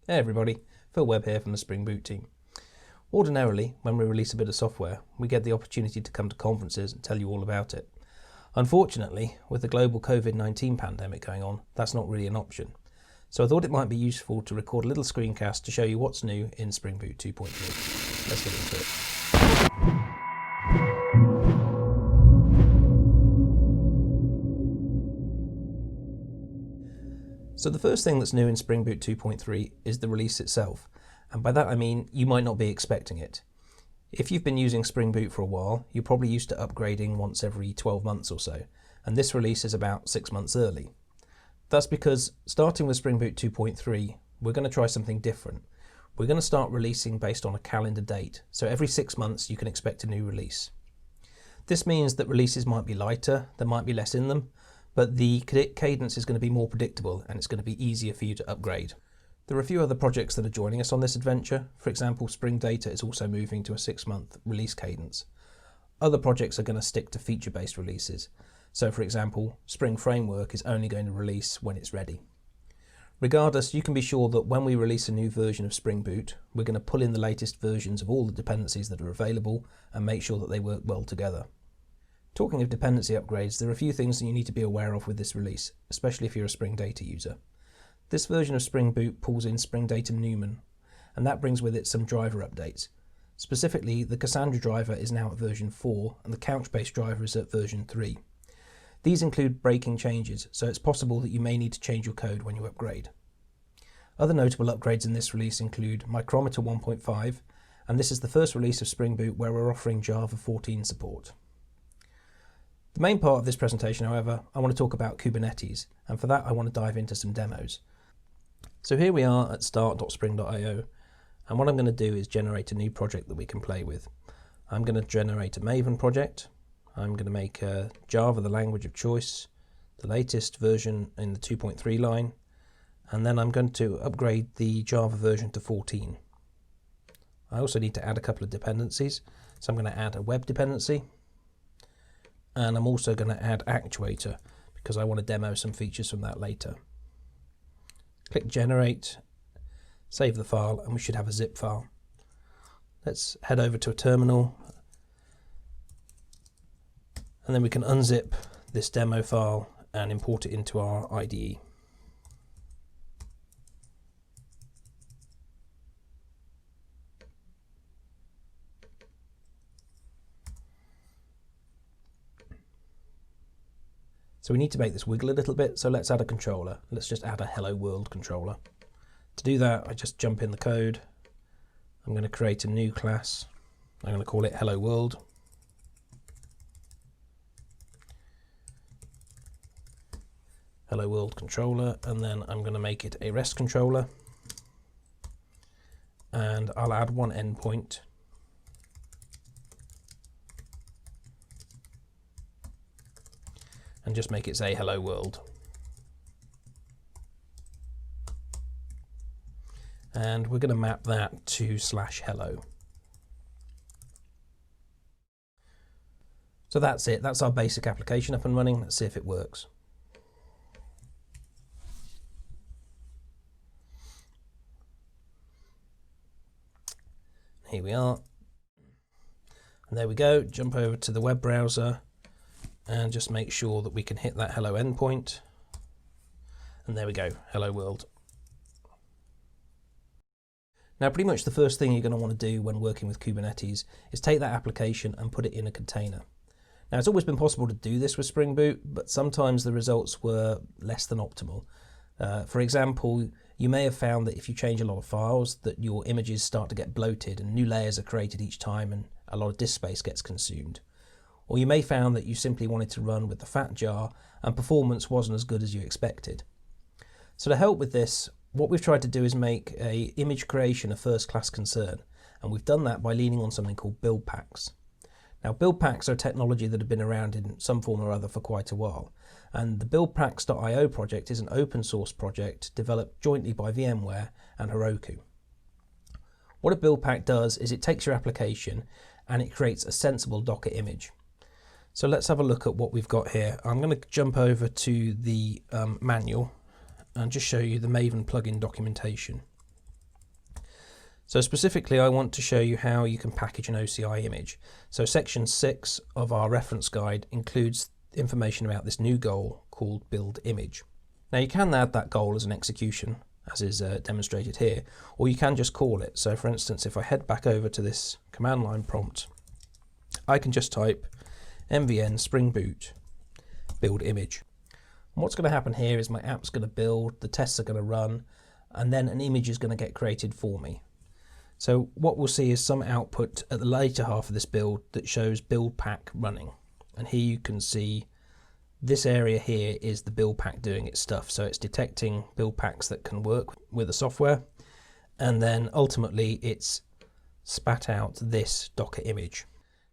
Hey everybody, Webb here from the Spring Boot team. Ordinarily, when we release a bit of software, we get the opportunity to come to conferences and tell you all about it. Unfortunately, with the global COVID-19 pandemic going on, that's not really an option. So I thought it might be useful to record a little screencast to show you what's new in Spring Boot 2.3. Let's get into it. So the first thing that's new in Spring Boot 2.3 is the release itself, and by that I mean you might not be expecting it. If you've been using Spring Boot for a while, you're probably used to upgrading once every 12 months or so, and this release is about 6 months early. That's because starting with Spring Boot 2.3, we're going to try something different. We're going to start releasing based on a calendar date, so every 6 months you can expect a new release. This means that releases might be lighter, there might be less in them, but the cadence is going to be more predictable and it's going to be easier for you to upgrade. There are a few other projects that are joining us on this adventure. For example, Spring Data is also moving to a 6-month release cadence. Other projects are going to stick to feature-based releases. So for example, Spring Framework is only going to release when it's ready. Regardless, you can be sure that when we release a new version of Spring Boot, we're going to pull in the latest versions of all the dependencies that are available and make sure that they work well together. Talking of dependency upgrades, there are a few things that you need to be aware of with this release, especially if you're a Spring Data user. This version of Spring Boot pulls in Spring Data Newman, and that brings with it some driver updates. Specifically, the Cassandra driver is now at version 4, and the Couchbase driver is at version 3. These include breaking changes, so it's possible that you may need to change your code when you upgrade. Other notable upgrades in this release include Micrometer 1.5, and this is the first release of Spring Boot where we're offering Java 14 support. The main part of this presentation, however, I want to talk about Kubernetes, and for that I want to dive into some demos. So here we are at start.spring.io, and what I'm going to do is generate a new project that we can play with. I'm going to generate a Maven project. I'm going to make Java the language of choice, the latest version in the 2.3 line, and then I'm going to upgrade the Java version to 14. I also need to add a couple of dependencies, so I'm going to add a Webb dependency, and I'm also going to add Actuator because I want to demo some features from that later. Click Generate, save the file, and we should have a zip file. Let's head over to a terminal, and then we can unzip this demo file and import it into our IDE. So we need to make this wiggle a little bit, so let's add a controller. Let's just add a Hello World controller. To do that, I just jump in the code. I'm going to create a new class. I'm going to call it Hello World. Hello World controller, and then I'm going to make it a REST controller. And I'll add one endpoint. And just make it say Hello World. And we're going to map that to /hello. So that's it. That's our basic application up and running. Let's see if it works. Here we are. And there we go. Jump over to the web browser and just make sure that we can hit that hello endpoint. And there we go, Hello World. Now pretty much the first thing you're going to want to do when working with Kubernetes is take that application and put it in a container. Now it's always been possible to do this with Spring Boot, but sometimes the results were less than optimal. For example, you may have found that if you change a lot of files that your images start to get bloated and new layers are created each time and a lot of disk space gets consumed. Or you may have found that you simply wanted to run with the fat jar and performance wasn't as good as you expected. So to help with this, what we've tried to do is make an image creation a first-class concern, and we've done that by leaning on something called build packs. Now build packs are a technology that have been around in some form or other for quite a while, and the buildpacks.io project is an open source project developed jointly by VMware and Heroku. What a build pack does is it takes your application and it creates a sensible Docker image. So let's have a look at what we've got here. I'm going to jump over to the manual and just show you the Maven plugin documentation. So specifically, I want to show you how you can package an OCI image. So section 6 of our reference guide includes information about this new goal called build image. Now you can add that goal as an execution, as is demonstrated here, or you can just call it. So for instance, if I head back over to this command line prompt, I can just type mvn spring boot build image. And what's going to happen here is my app's going to build, the tests are going to run, and then an image is going to get created for me. So what we'll see is some output at the later half of this build that shows build pack running. And here you can see this area here is the build pack doing its stuff. So it's detecting build packs that can work with the software. And then ultimately it's spat out this Docker image.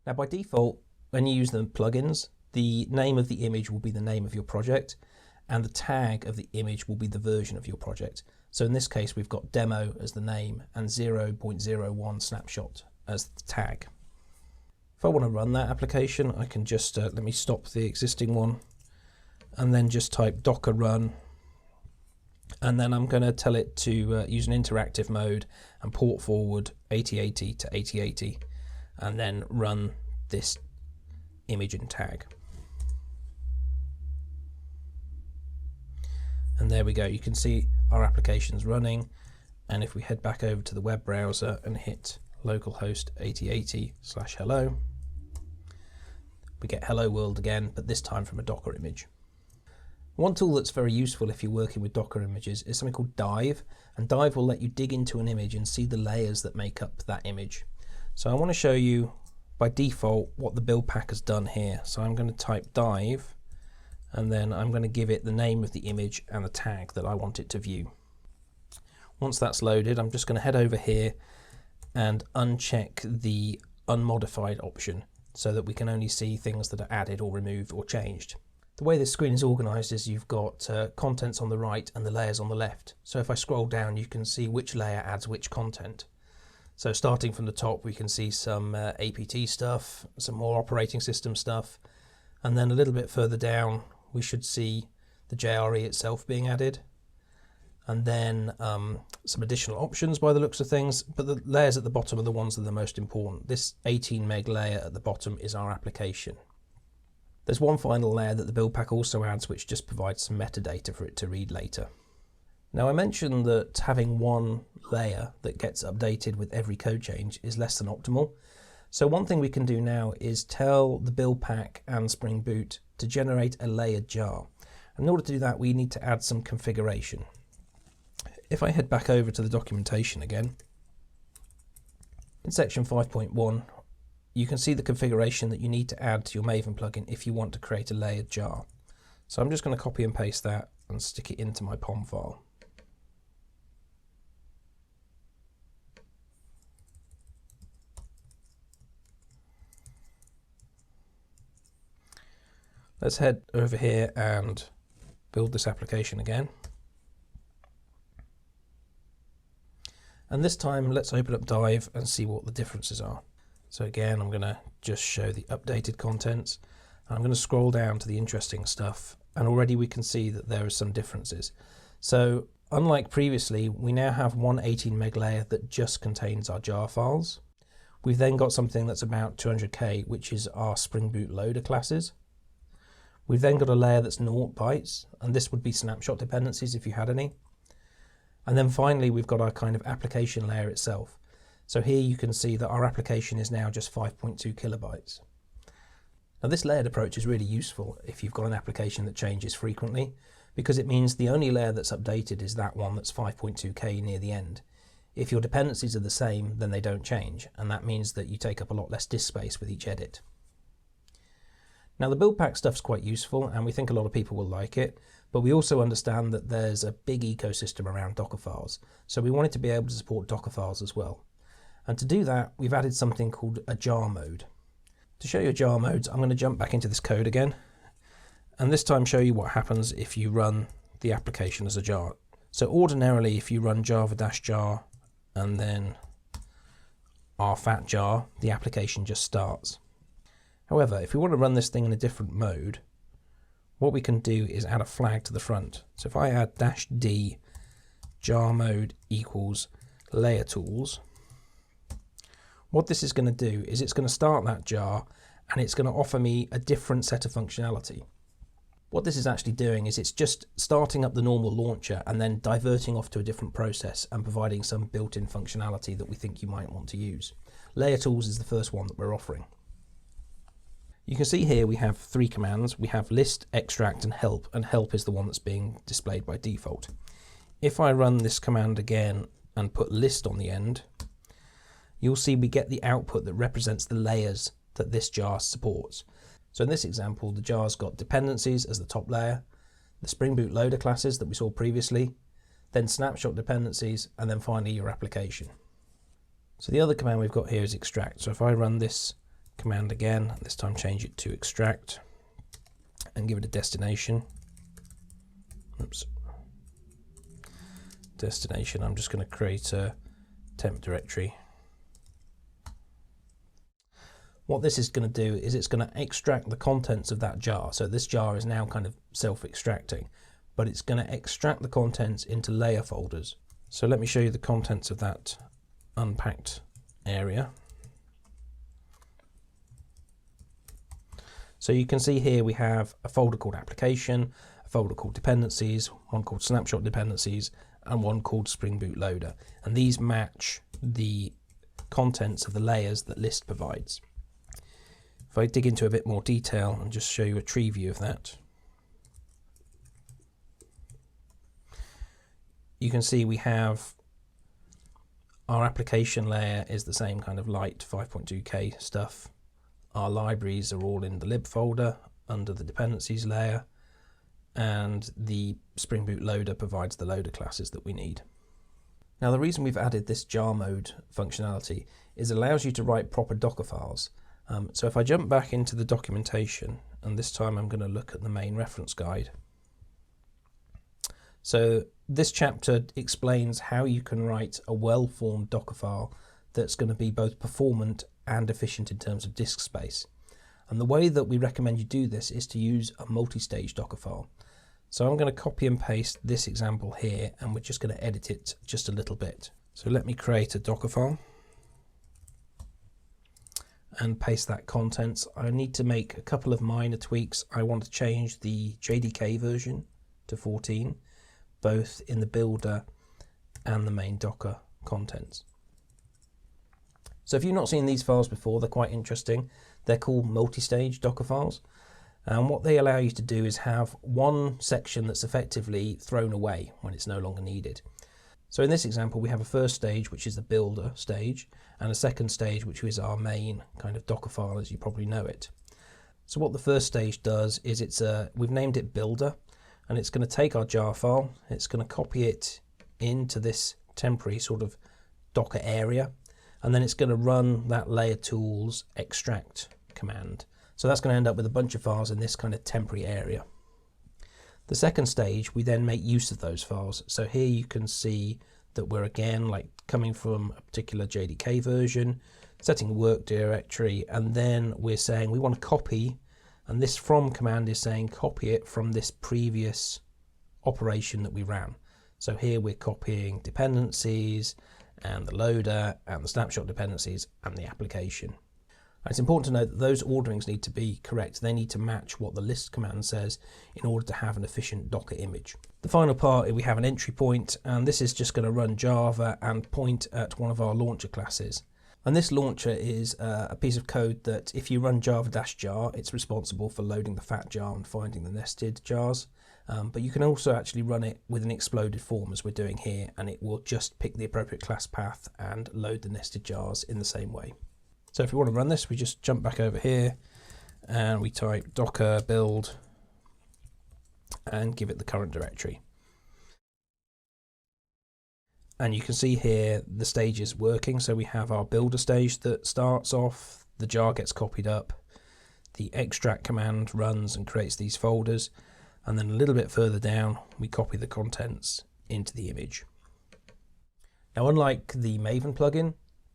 Now by default, when you use the plugins, the name of the image will be the name of your project and the tag of the image will be the version of your project. So in this case, we've got demo as the name and 0.01 snapshot as the tag. If I want to run that application, I can just, let me stop the existing one and then just type docker run. And then I'm going to tell it to use an interactive mode and port forward 8080 to 8080 and then run this image and tag. And there we go, you can see our application's running. And if we head back over to the web browser and hit localhost 8080/hello, we get hello world again, but this time from a Docker image. One tool that's very useful if you're working with Docker images is something called Dive, and Dive will let you dig into an image and see the layers that make up that image. So I want to show you by default what the build pack has done here. So I'm going to type Dive and then I'm going to give it the name of the image and the tag that I want it to view. Once that's loaded, I'm just going to head over here and uncheck the unmodified option so that we can only see things that are added or removed or changed. The way this screen is organized is you've got contents on the right and the layers on the left. So if I scroll down, you can see which layer adds which content. So starting from the top, we can see some APT stuff, some more operating system stuff, and then a little bit further down, we should see the JRE itself being added, and then some additional options by the looks of things, but the layers at the bottom are the ones that are the most important. This 18 meg layer at the bottom is our application. There's one final layer that the build pack also adds, which just provides some metadata for it to read later. Now I mentioned that having one layer that gets updated with every code change is less than optimal. So one thing we can do now is tell the build pack and Spring Boot to generate a layered jar. And in order to do that, we need to add some configuration. If I head back over to the documentation again, in section 5.1, you can see the configuration that you need to add to your Maven plugin if you want to create a layered jar. So I'm just going to copy and paste that and stick it into my POM file. Let's head over here and build this application again. And this time, let's open up Dive and see what the differences are. So again, I'm going to just show the updated contents. And I'm going to scroll down to the interesting stuff. And already we can see that there are some differences. So unlike previously, we now have one 18 meg layer that just contains our jar files. We've then got something that's about 200K, which is our Spring Boot loader classes. We've then got a layer that's 0 bytes, and this would be snapshot dependencies if you had any. And then finally, we've got our kind of application layer itself. So here you can see that our application is now just 5.2 kilobytes. Now this layered approach is really useful if you've got an application that changes frequently, because it means the only layer that's updated is that one that's 5.2K near the end. If your dependencies are the same, then they don't change, and that means that you take up a lot less disk space with each edit. Now the build pack stuff's quite useful and we think a lot of people will like it, but we also understand that there's a big ecosystem around Dokka Files, so we wanted to be able to support Dokka Files as well. And to do that, we've added something called a jar mode. To show you jar modes, I'm going to jump back into this code again, and this time show you what happens if you run the application as a jar. So ordinarily, if you run java-jar and then rfat jar, the application just starts. However, if we want to run this thing in a different mode, what we can do is add a flag to the front. So if I add -d jar mode equals layer tools, What this is going to do is it's going to start that jar and it's going to offer me a different set of functionality. What this is actually doing is it's just starting up the normal launcher and then diverting off to a different process and providing some built-in functionality that we think you might want to use. Layer tools is the first one that we're offering. You can see here we have 3 commands. We have list, extract and help is the one that's being displayed by default. If I run this command again and put list on the end, you'll see we get the output that represents the layers that this jar supports. So in this example, the jar's got dependencies as the top layer, the Spring Boot loader classes that we saw previously, then snapshot dependencies, and then finally your application. So the other command we've got here is extract. So if I run this command again, this time change it to extract and give it a destination. Oops. Destination, I'm just going to create a temp directory. What this is going to do is it's going to extract the contents of that jar. So this jar is now kind of self-extracting, but it's going to extract the contents into layer folders. So let me show you the contents of that unpacked area. So you can see here we have a folder called application, a folder called dependencies, one called snapshot dependencies, and one called Spring Boot loader. And these match the contents of the layers that list provides. If I dig into a bit more detail and just show you a tree view of that, you can see we have our application layer is the same kind of light 5.2K stuff. Our libraries are all in the lib folder under the dependencies layer, and the Spring Boot loader provides the loader classes that we need. Now the reason we've added this jar mode functionality is it allows you to write proper Dokka files. So if I jump back into the documentation, and this time I'm going to look at the main reference guide. So this chapter explains how you can write a well-formed Dokka file that's going to be both performant and efficient in terms of disk space. And the way that we recommend you do this is to use a multi-stage Dokka file. So I'm going to copy and paste this example here, and we're just going to edit it just a little bit. So let me create a Dokka file and paste that contents. I need to make a couple of minor tweaks. I want to change the JDK version to 14, both in the builder and the main Docker contents. So if you've not seen these files before, they're quite interesting. They're called multi-stage Docker files. And what they allow you to do is have one section that's effectively thrown away when it's no longer needed. So in this example, we have a first stage, which is the builder stage, and a second stage, which is our main kind of Docker file as you probably know it. So what the first stage does is we've named it builder, and it's going to take our jar file, it's going to copy it into this temporary sort of Docker area, and then it's going to run that layer tools extract command. So that's going to end up with a bunch of files in this kind of temporary area. The second stage, we then make use of those files. So here you can see that we're again like coming from a particular JDK version, setting a work directory, and then we're saying we want to copy, and this from command is saying copy it from this previous operation that we ran. So here we're copying dependencies and the loader and the snapshot dependencies and the application. It's important to note that those orderings need to be correct. They need to match what the list command says in order to have an efficient Docker image. The final part, we have an entry point, and this is just going to run Java and point at one of our launcher classes. And this launcher is a piece of code that if you run java-jar, it's responsible for loading the fat jar and finding the nested jars. But you can also actually run it with an exploded form as we're doing here, and it will just pick the appropriate class path and load the nested jars in the same way. So if we want to run this, we just jump back over here and we type docker build and give it the current directory. And you can see here the stage is working. So we have our builder stage that starts off, the jar gets copied up, the extract command runs and creates these folders, and then a little bit further down we copy the contents into the image. Now unlike the Maven plugin,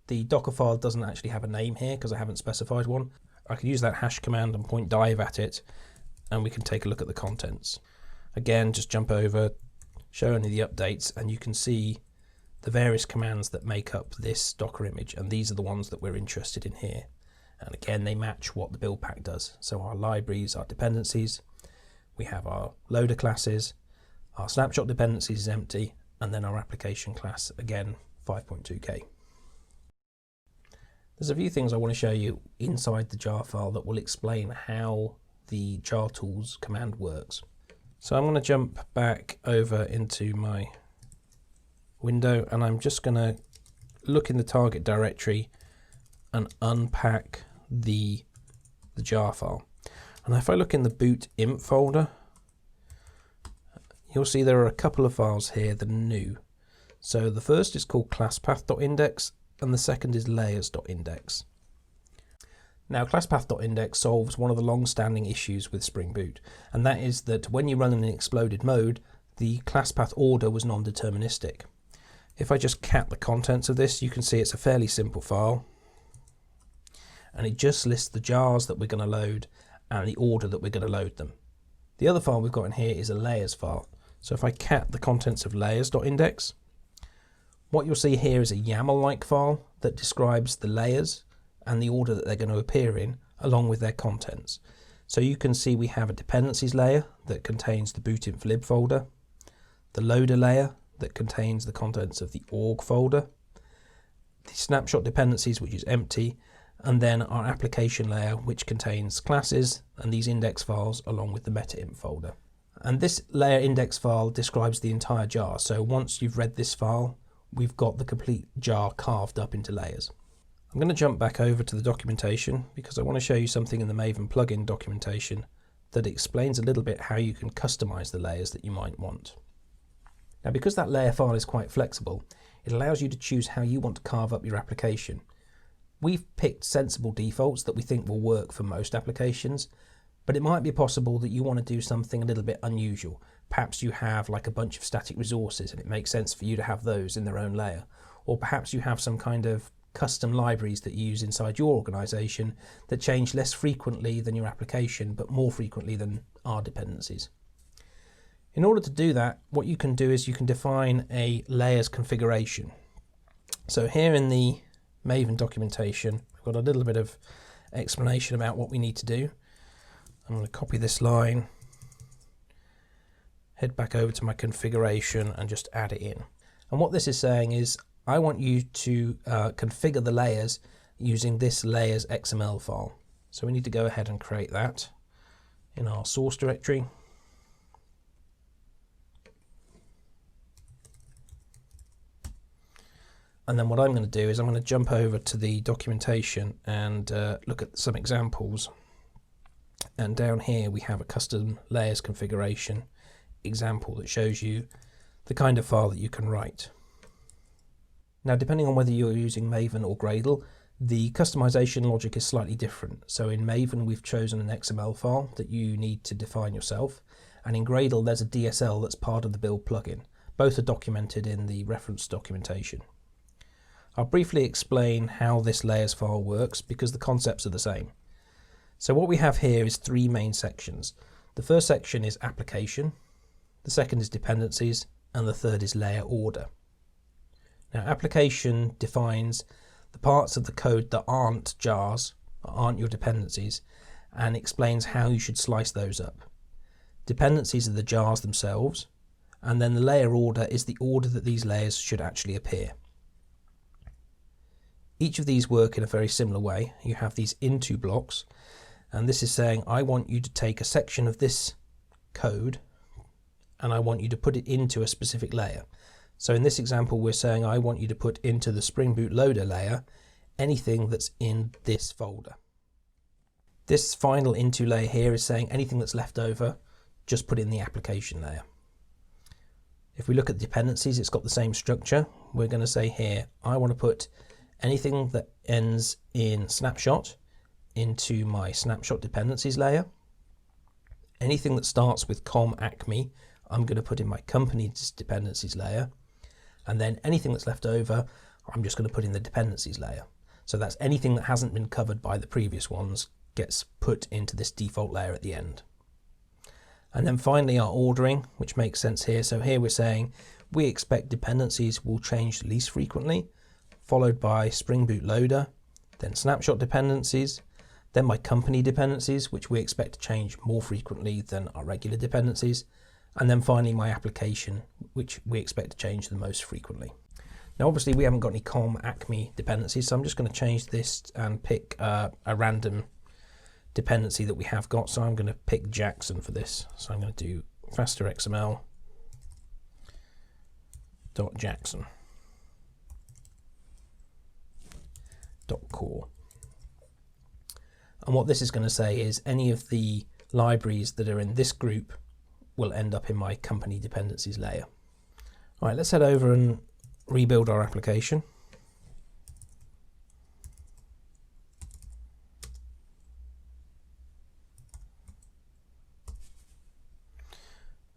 the Docker file doesn't actually have a name here because I haven't specified one. I can use that hash command and point dive at it, and we can take a look at the contents. Again, just jump over, show only the updates, and you can see the various commands that make up this Docker image, and these are the ones that we're interested in here. And again, they match what the build pack does. So our libraries, our dependencies, we have our loader classes, our snapshot dependencies is empty, and then our application class, again, 5.2k. There's a few things I want to show you inside the jar file that will explain how the jar tools command works. So I'm going to jump back over into my window, and I'm just going to look in the target directory and unpack the jar file. And if I look in the boot imp folder, you'll see there are a couple of files here that are new. So the first is called classpath.index and the second is layers.index. Now, classpath.index solves one of the long-standing issues with Spring Boot, and that is that when you run in an exploded mode, the class path order was non-deterministic. If I just cat the contents of this, you can see it's a fairly simple file, and it just lists the jars that we're going to load and the order that we're going to load them. The other file we've got in here is a layers file. So if I cat the contents of layers.index, what you'll see here is a YAML-like file that describes the layers and the order that they're going to appear in, along with their contents. So you can see we have a dependencies layer that contains the bootinflib folder, the loader layer that contains the contents of the org folder, the snapshot dependencies, which is empty, and then our application layer, which contains classes and these index files along with the meta-imp folder. And this layer index file describes the entire jar. So once you've read this file, we've got the complete jar carved up into layers. I'm going to jump back over to the documentation because I want to show you something in the Maven plugin documentation that explains a little bit how you can customize the layers that you might want. Now, because that layer file is quite flexible, it allows you to choose how you want to carve up your application. We've picked sensible defaults that we think will work for most applications, but it might be possible that you want to do something a little bit unusual. Perhaps you have like a bunch of static resources and it makes sense for you to have those in their own layer. Or perhaps you have some kind of custom libraries that you use inside your organization that change less frequently than your application, but more frequently than our dependencies. In order to do that, what you can do is you can define a layers configuration. So here in the Maven documentation, we've got a little bit of explanation about what we need to do. I'm going to copy this line, head back over to my configuration and just add it in. And what this is saying is I want you to configure the layers using this layers XML file. So we need to go ahead and create that in our source directory. And then what I'm going to do is I'm going to jump over to the documentation and look at some examples. And down here we have a custom layers configuration example that shows you the kind of file that you can write. Now, depending on whether you're using Maven or Gradle, the customization logic is slightly different. So in Maven, we've chosen an XML file that you need to define yourself. And in Gradle, there's a DSL that's part of the build plugin. Both are documented in the reference documentation. I'll briefly explain how this layers file works because the concepts are the same. So what we have here is three main sections. The first section is application, the second is dependencies, and the third is layer order. Now, application defines the parts of the code that aren't jars, aren't your dependencies, and explains how you should slice those up. Dependencies are the jars themselves, and then the layer order is the order that these layers should actually appear. Each of these work in a very similar way. You have these into blocks, and this is saying I want you to take a section of this code and I want you to put it into a specific layer. So in this example, we're saying I want you to put into the Spring Boot loader layer anything that's in this folder. This final into layer here is saying anything that's left over, just put it in the application layer. If we look at dependencies, it's got the same structure. We're going to say here, I want to put anything that ends in snapshot into my snapshot dependencies layer. Anything that starts with acme, I'm going to put in my company's dependencies layer. And then anything that's left over, I'm just going to put in the dependencies layer. So that's anything that hasn't been covered by the previous ones gets put into this default layer at the end. And then finally our ordering, which makes sense here. So here we're saying we expect dependencies will change least frequently, followed by Spring Boot Loader, then snapshot dependencies, then my company dependencies, which we expect to change more frequently than our regular dependencies, and then finally my application, which we expect to change the most frequently. Now obviously we haven't got any COM Acme dependencies, so I'm just going to change this and pick a random dependency that we have got. So I'm going to pick Jackson for this. So I'm going to do faster XML dot Jackson dot core. And what this is going to say is any of the libraries that are in this group will end up in my company dependencies layer. All right, let's head over and rebuild our application.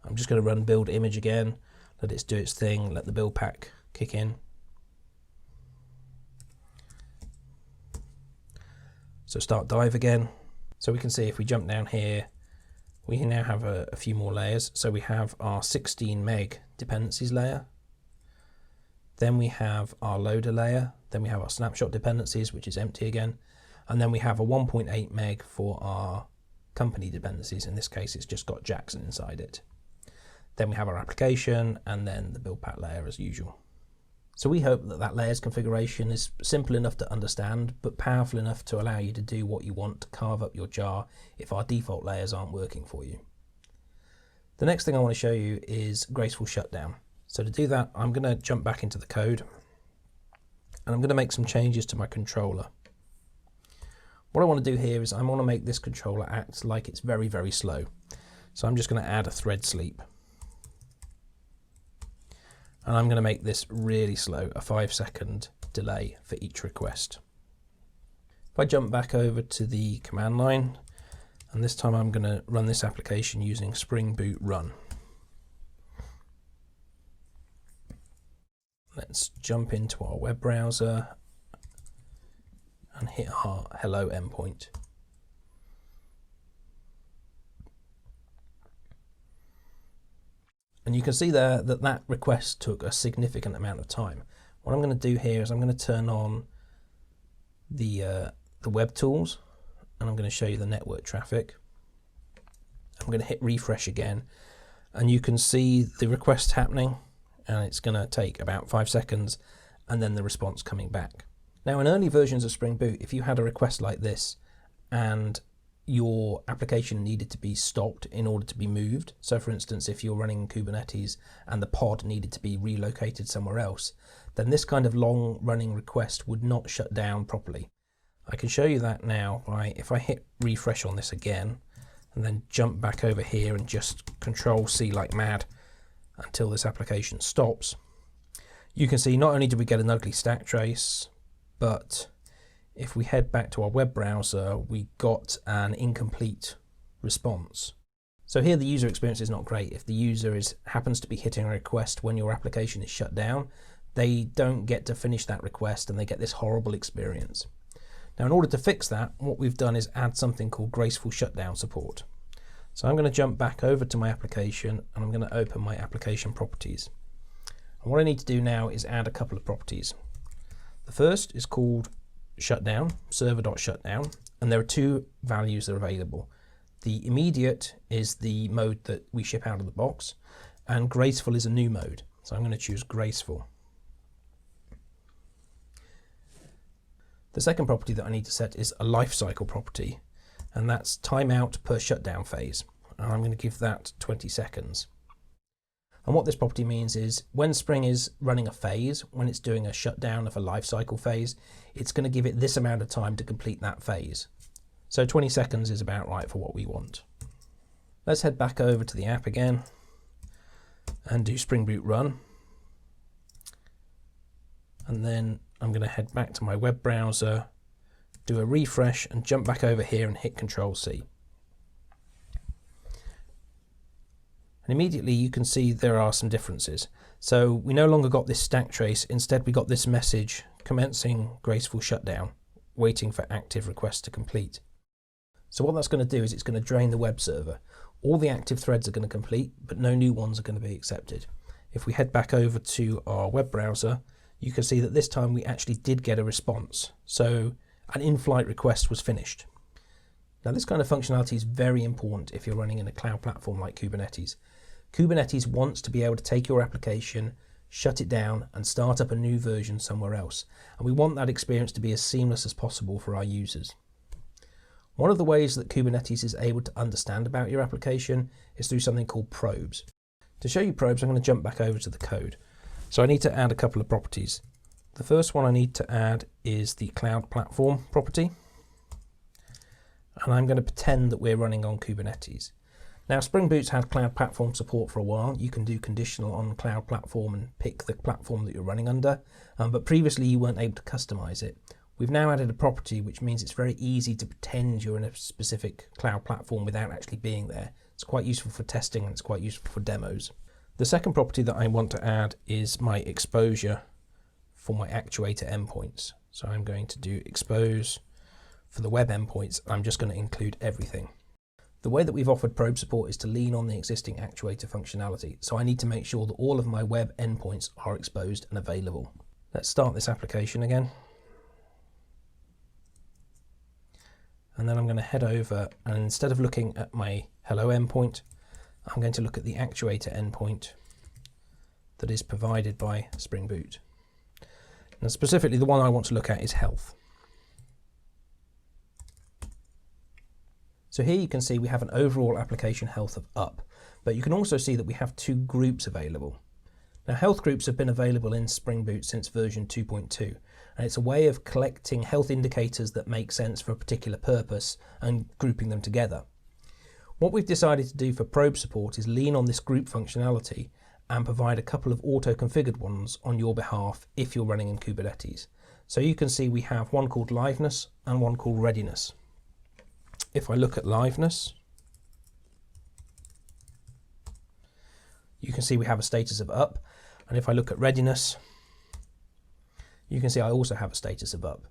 I'm just going to run build image again, let it do its thing, let the build pack kick in. So start dive again. So we can see if we jump down here, we now have a few more layers. So we have our 16 meg dependencies layer. Then we have our loader layer. Then we have our snapshot dependencies, which is empty again. And then we have a 1.8 meg for our company dependencies. In this case, it's just got Jackson inside it. Then we have our application and then the build pack layer as usual. So we hope that that layer's configuration is simple enough to understand, but powerful enough to allow you to do what you want to carve up your jar if our default layers aren't working for you. The next thing I want to show you is Graceful Shutdown. So to do that, I'm going to jump back into the code and I'm going to make some changes to my controller. What I want to do here is I want to make this controller act like it's very, very slow. So I'm just going to add a thread sleep. And I'm going to make this really slow, a 5-second delay for each request. If I jump back over to the command line, and this time I'm going to run this application using Spring Boot Run. Let's jump into our web browser and hit our hello endpoint. And you can see there that that request took a significant amount of time. What I'm going to do here is I'm going to turn on the web tools and I'm going to show you the network traffic. I'm going to hit refresh again and you can see the request happening and it's going to take about 5 seconds and then the response coming back. Now in early versions of Spring Boot, if you had a request like this and your application needed to be stopped in order to be moved. So for instance, if you're running Kubernetes and the pod needed to be relocated somewhere else, then this kind of long running request would not shut down properly. I can show you that now by if I hit refresh on this again and then jump back over here and just Control C like mad until this application stops. You can see not only did we get an ugly stack trace, but if we head back to our web browser, we got an incomplete response. So here the user experience is not great. If the user happens to be hitting a request when your application is shut down, they don't get to finish that request and they get this horrible experience. Now in order to fix that, what we've done is add something called Graceful Shutdown support. So I'm going to jump back over to my application and I'm going to open my application properties. And what I need to do now is add a couple of properties. The first is called Shutdown, server.shutdown, and there are two values that are available. The immediate is the mode that we ship out of the box, and graceful is a new mode. So I'm going to choose graceful. The second property that I need to set is a lifecycle property, and that's timeout per shutdown phase. And I'm going to give that 20 seconds. And what this property means is when Spring is running a phase, when it's doing a shutdown of a lifecycle phase, it's going to give it this amount of time to complete that phase. So 20 seconds is about right for what we want. Let's head back over to the app again and do Spring Boot Run. And then I'm going to head back to my web browser, do a refresh and jump back over here and hit Control C. And immediately you can see there are some differences. So we no longer got this stack trace, instead we got this message commencing Graceful Shutdown, waiting for active requests to complete. So what that's going to do is it's going to drain the web server. All the active threads are going to complete, but no new ones are going to be accepted. If we head back over to our web browser, you can see that this time we actually did get a response. So an in-flight request was finished. Now this kind of functionality is very important if you're running in a cloud platform like Kubernetes. Kubernetes wants to be able to take your application, shut it down and start up a new version somewhere else. And we want that experience to be as seamless as possible for our users. One of the ways that Kubernetes is able to understand about your application is through something called probes. To show you probes, I'm going to jump back over to the code. So I need to add a couple of properties. The first one I need to add is the cloud platform property. And I'm going to pretend that we're running on Kubernetes. Now Spring Boot's had cloud platform support for a while. You can do conditional on cloud platform and pick the platform that you're running under, but previously you weren't able to customize it. We've now added a property which means it's very easy to pretend you're in a specific cloud platform without actually being there. It's quite useful for testing and it's quite useful for demos. The second property that I want to add is my exposure for my actuator endpoints. So I'm going to do expose for the web endpoints. I'm just going to include everything. The way that we've offered probe support is to lean on the existing actuator functionality. So I need to make sure that all of my web endpoints are exposed and available. Let's start this application again. And then I'm going to head over and instead of looking at my hello endpoint, I'm going to look at the actuator endpoint that is provided by Spring Boot. Now specifically the one I want to look at is health. So here you can see we have an overall application health of up, but you can also see that we have two groups available. Now health groups have been available in Spring Boot since version 2.2, and it's a way of collecting health indicators that make sense for a particular purpose and grouping them together. What we've decided to do for probe support is lean on this group functionality and provide a couple of auto-configured ones on your behalf if you're running in Kubernetes. So you can see we have one called liveness and one called readiness. If I look at liveness, you can see we have a status of up, and if I look at readiness, you can see I also have a status of up.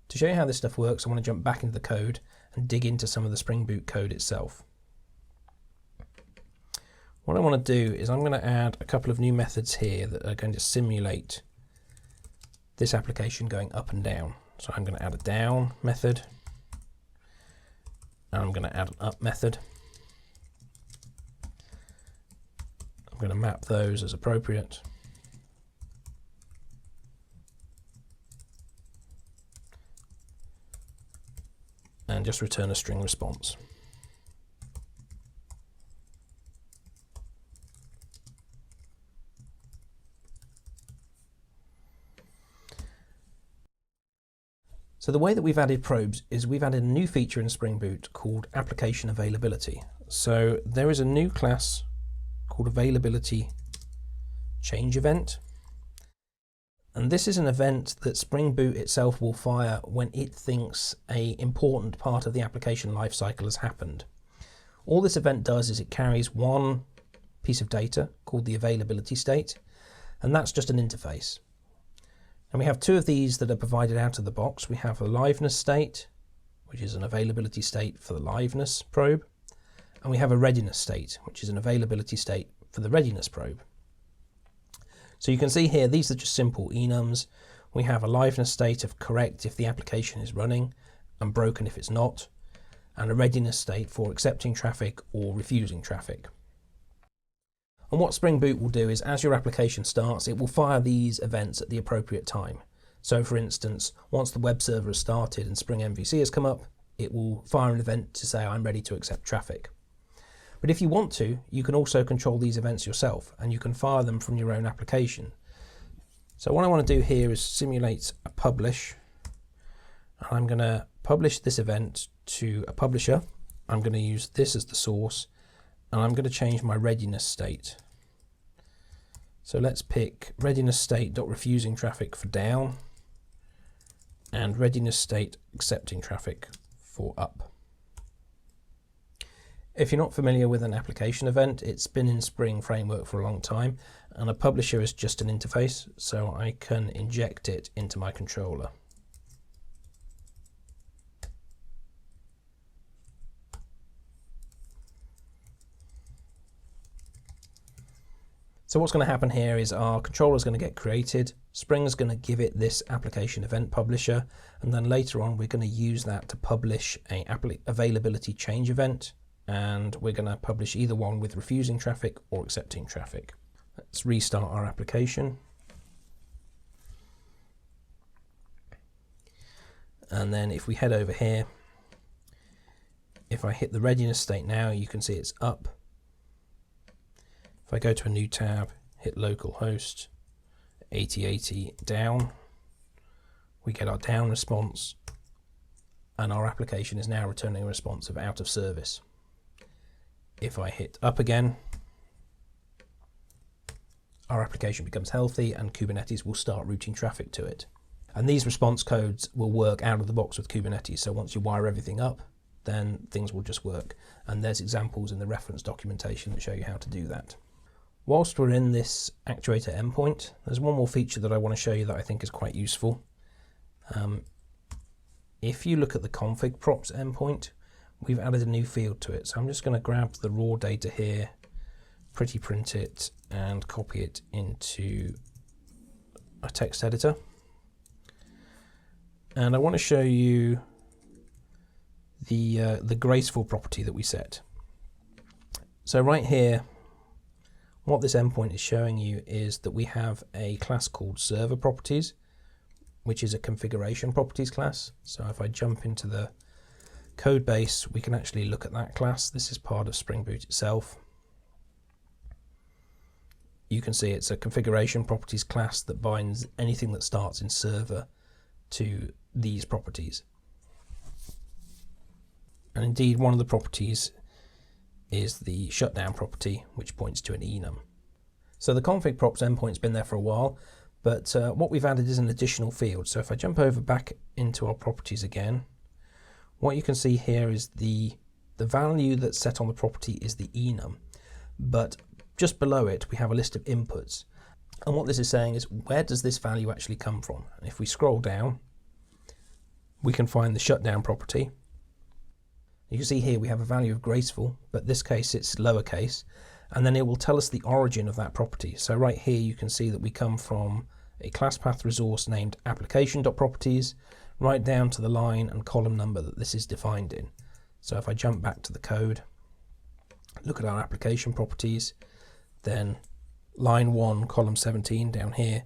To show you how this stuff works, I want to jump back into the code and dig into some of the Spring Boot code itself. What I want to do is I'm going to add a couple of new methods here that are going to simulate this application going up and down. So I'm going to add a down method, and I'm going to add an up method. I'm going to map those as appropriate. And just return a string response. So the way that we've added probes is we've added a new feature in Spring Boot called application availability. So there is a new class called availability change event. And this is an event that Spring Boot itself will fire when it thinks an important part of the application lifecycle has happened. All this event does is it carries one piece of data called the availability state, and that's just an interface. And we have two of these that are provided out of the box. We have a liveness state, which is an availability state for the liveness probe, and we have a readiness state, which is an availability state for the readiness probe. So you can see here, these are just simple enums. We have a liveness state of correct if the application is running and broken if it's not, and a readiness state for accepting traffic or refusing traffic. And what Spring Boot will do is as your application starts, it will fire these events at the appropriate time. So for instance, once the web server has started and Spring MVC has come up, it will fire an event to say I'm ready to accept traffic. But if you want to, you can also control these events yourself and you can fire them from your own application. So what I want to do here is simulate a publish. I'm going to publish this event to a publisher. I'm going to use this as the source, and I'm going to change my readiness state. So let's pick readiness state.refusing traffic for down and readiness state accepting traffic for up. If you're not familiar with an application event, it's been in Spring Framework for a long time, and a publisher is just an interface, so I can inject it into my controller. So what's going to happen here is our controller is going to get created, Spring is going to give it this application event publisher, and then later on we're going to use that to publish a availability change event, and we're going to publish either one with refusing traffic or accepting traffic. Let's restart our application. And then if we head over here, if I hit the readiness state now, you can see it's up. If I go to a new tab, hit localhost, 8080 down, we get our down response, and our application is now returning a response of out of service. If I hit up again, our application becomes healthy and Kubernetes will start routing traffic to it. And these response codes will work out of the box with Kubernetes. So once you wire everything up, then things will just work. And there's examples in the reference documentation that show you how to do that. Whilst we're in this actuator endpoint, there's one more feature that I want to show you that I think is quite useful. If you look at the config props endpoint, we've added a new field to it. So I'm just going to grab the raw data here, pretty print it, and copy it into a text editor. And I want to show you the graceful property that we set. So right here, what this endpoint is showing you is that we have a class called server properties, which is a configuration properties class. So if I jump into the code base, we can actually look at that class. This is part of Spring Boot itself. You can see it's a configuration properties class that binds anything that starts in server to these properties. And indeed, one of the properties is the shutdown property, which points to an enum. So the config props endpoint's been there for a while, but what we've added is an additional field. So if I jump over back into our properties again, what you can see here is the value that's set on the property is the enum, but just below it we have a list of inputs. And what this is saying is, where does this value actually come from? And if we scroll down, we can find the shutdown property. You can see here we have a value of graceful, but in this case it's lowercase, and then it will tell us the origin of that property. So right here you can see that we come from a class path resource named application.properties, right down to the line and column number that this is defined in. So if I jump back to the code, look at our application properties, then line 1, column 17 down here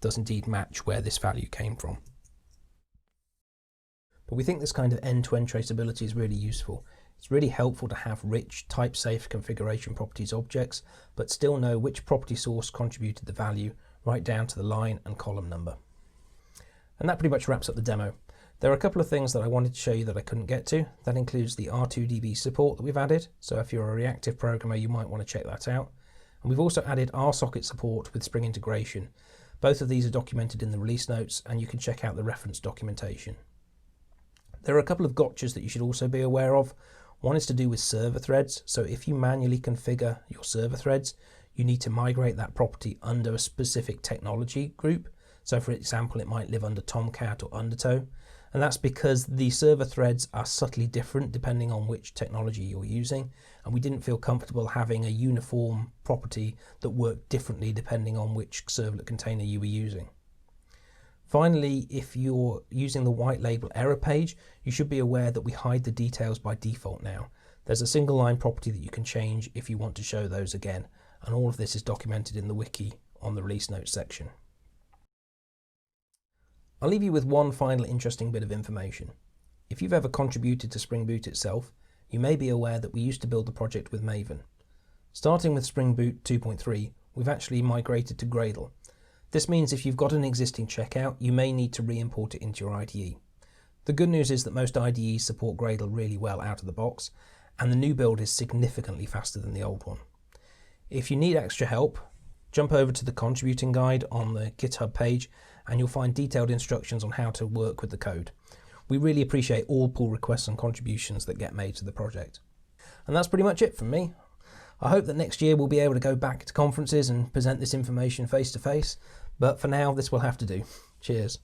does indeed match where this value came from. But we think this kind of end-to-end traceability is really useful. It's really helpful to have rich, type-safe configuration properties objects, but still know which property source contributed the value, right down to the line and column number. And that pretty much wraps up the demo. There are a couple of things that I wanted to show you that I couldn't get to. That includes the R2DB support that we've added. So if you're a reactive programmer, you might want to check that out. And we've also added RSocket support with Spring integration. Both of these are documented in the release notes, and you can check out the reference documentation. There are a couple of gotchas that you should also be aware of. One is to do with server threads. So if you manually configure your server threads, you need to migrate that property under a specific technology group. So for example, it might live under Tomcat or Undertow. And that's because the server threads are subtly different depending on which technology you're using. And we didn't feel comfortable having a uniform property that worked differently depending on which servlet container you were using. Finally, if you're using the white label error page, you should be aware that we hide the details by default now. There's a single line property that you can change if you want to show those again, and all of this is documented in the wiki on the release notes section. I'll leave you with one final interesting bit of information. If you've ever contributed to Spring Boot itself, you may be aware that we used to build the project with Maven. Starting with Spring Boot 2.3, we've actually migrated to Gradle. This means if you've got an existing checkout, you may need to re-import it into your IDE. The good news is that most IDEs support Gradle really well out of the box, and the new build is significantly faster than the old one. If you need extra help, jump over to the contributing guide on the GitHub page, and you'll find detailed instructions on how to work with the code. We really appreciate all pull requests and contributions that get made to the project. And that's pretty much it from me. I hope that next year we'll be able to go back to conferences and present this information face to face, but for now this will have to do. Cheers.